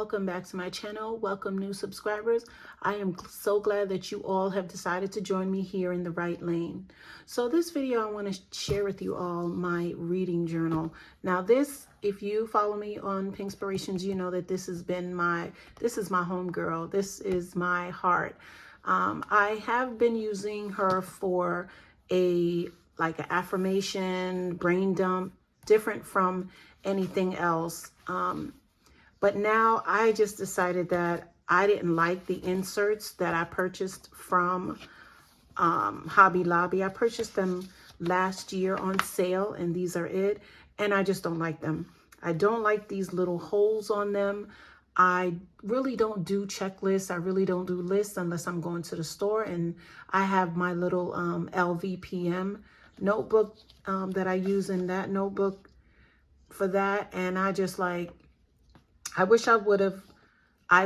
welcome back to my channel. Welcome new subscribers. I am so glad that you all have decided to join me here in the right lane. So this video, I want to share with you all my reading journal. Now this, if you follow me on Pinkspirations, you know that this is my home girl. This is my heart. I have been using her for an affirmation, brain dump, different from anything else. But now I just decided that I didn't like the inserts that I purchased from Hobby Lobby. I purchased them last year on sale, and these are it. And I just don't like them. I don't like these little holes on them. I really don't do checklists. I really don't do lists unless I'm going to the store. And I have my little LVPM notebook that I use in that notebook for that. And I just I wish I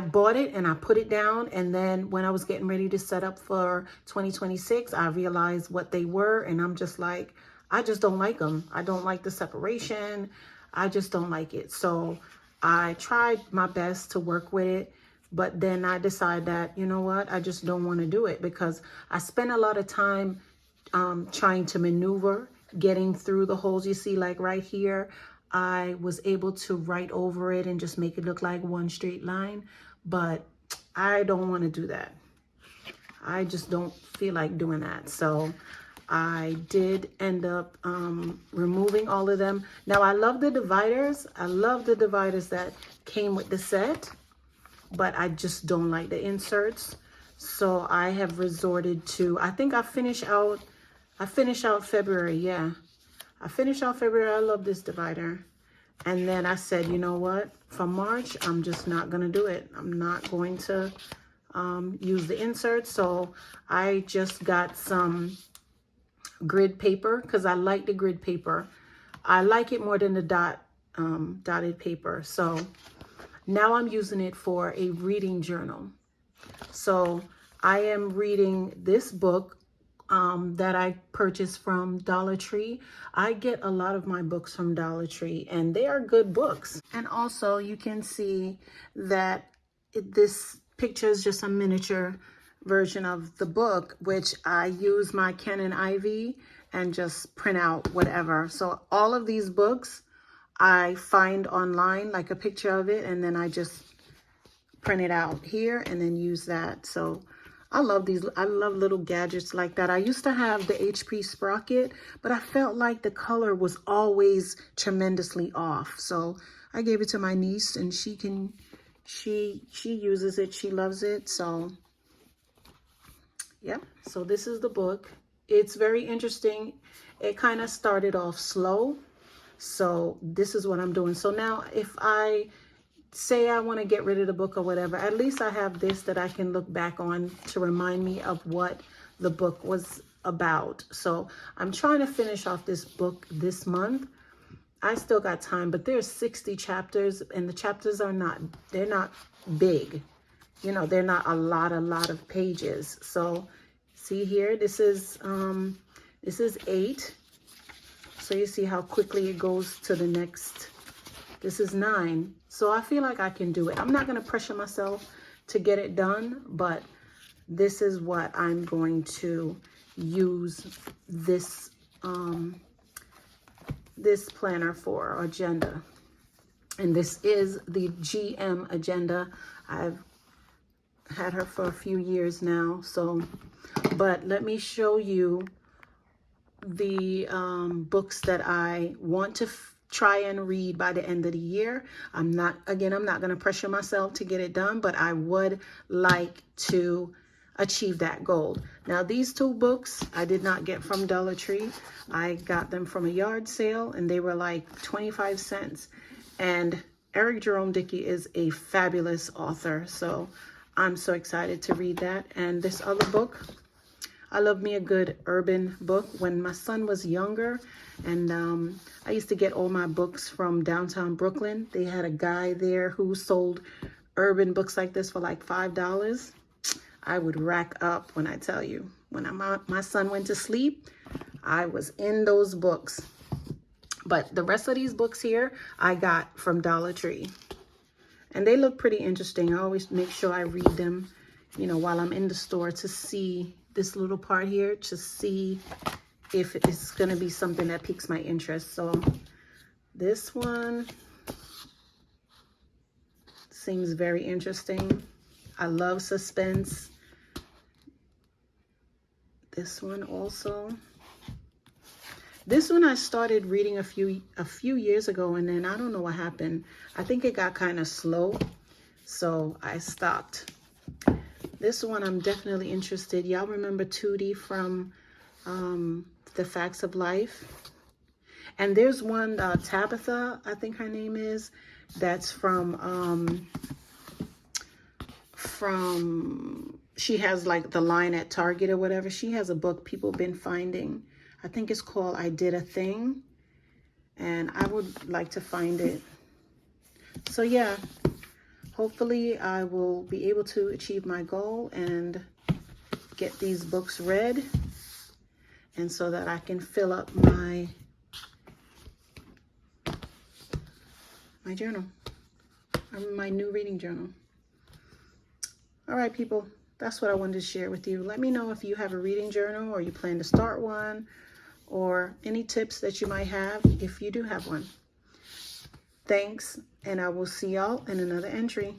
bought it and I put it down. And then when I was getting ready to set up for 2026, I realized what they were. And I'm just like, I just don't like them. I don't like the separation. I just don't like it. So I tried my best to work with it. But then I decided that, you know what, I just don't want to do it because I spent a lot of time trying to maneuver, getting through the holes. You see, like right here, I was able to write over it and just make it look like one straight line, but I don't want to do that. I just don't feel like doing that. So I did end up removing all of them. Now I love the dividers. I love the dividers that came with the set, but I just don't like the inserts. So I have resorted to, I think I finish out February. Yeah. I finished out February. I love this divider. And then I said, you know what? For March, I'm just not going to do it. I'm not going to use the inserts. So I just got some grid paper because I like the grid paper. I like it more than the dotted paper. So now I'm using it for a reading journal. So I am reading this book that I purchased from Dollar Tree. I get a lot of my books from Dollar Tree, and they are good books. And also you can see that this picture is just a miniature version of the book, which I use my Canon IV and just print out whatever. So all of these books I find online, like a picture of it, and then I just print it out here and then use that. So I love these. I love little gadgets like that. I used to have the HP Sprocket, but I felt like the color was always tremendously off. So I gave it to my niece, and she uses it. She loves it. So yep. So this is the book. It's very interesting. It kind of started off slow. So this is what I'm doing. So now if I say I want to get rid of the book or whatever, at least I have this that I can look back on to remind me of what the book was about. So I'm trying to finish off this book this month. I still got time, but there's 60 chapters, and the chapters are they're not big. You know, they're not a lot of pages. So see here, this is 8. So you see how quickly it goes to the next. This is 9. So I feel like I can do it. I'm not going to pressure myself to get it done, but this is what I'm going to use this this planner for, agenda. And this is the GM agenda. I've had her for a few years now. So, but let me show you the books that I want to try and read by the end of the year. I'm not going to pressure myself to get it done, but I would like to achieve that goal. Now, these 2 books I did not get from Dollar Tree. I got them from a yard sale, and they were like 25 cents. And Eric Jerome Dickey is a fabulous author, so I'm so excited to read that. And this other book, I love me a good urban book. When my son was younger, and I used to get all my books from downtown Brooklyn. They had a guy there who sold urban books like this for like $5. I would rack up, when I tell you. When my son went to sleep, I was in those books. But the rest of these books here, I got from Dollar Tree. And they look pretty interesting. I always make sure I read them, you know, while I'm in the store, to see this little part here, to see if it's going to be something that piques my interest. So this one seems very interesting. I love suspense. This one also. This one I started reading a few years ago, and then I don't know what happened. I think it got kind of slow, so I stopped. This one I'm definitely interested. Y'all remember Tootie from The Facts of Life? And there's one, Tabitha, I think her name is, that's from, she has like the line at Target or whatever. She has a book people been finding. I think it's called I Did a Thing, and I would like to find it. So yeah, hopefully I will be able to achieve my goal and get these books read, and so that I can fill up my journal, my new reading journal. All right, people, that's what I wanted to share with you. Let me know if you have a reading journal or you plan to start one, or any tips that you might have if you do have one. Thanks, and I will see y'all in another entry.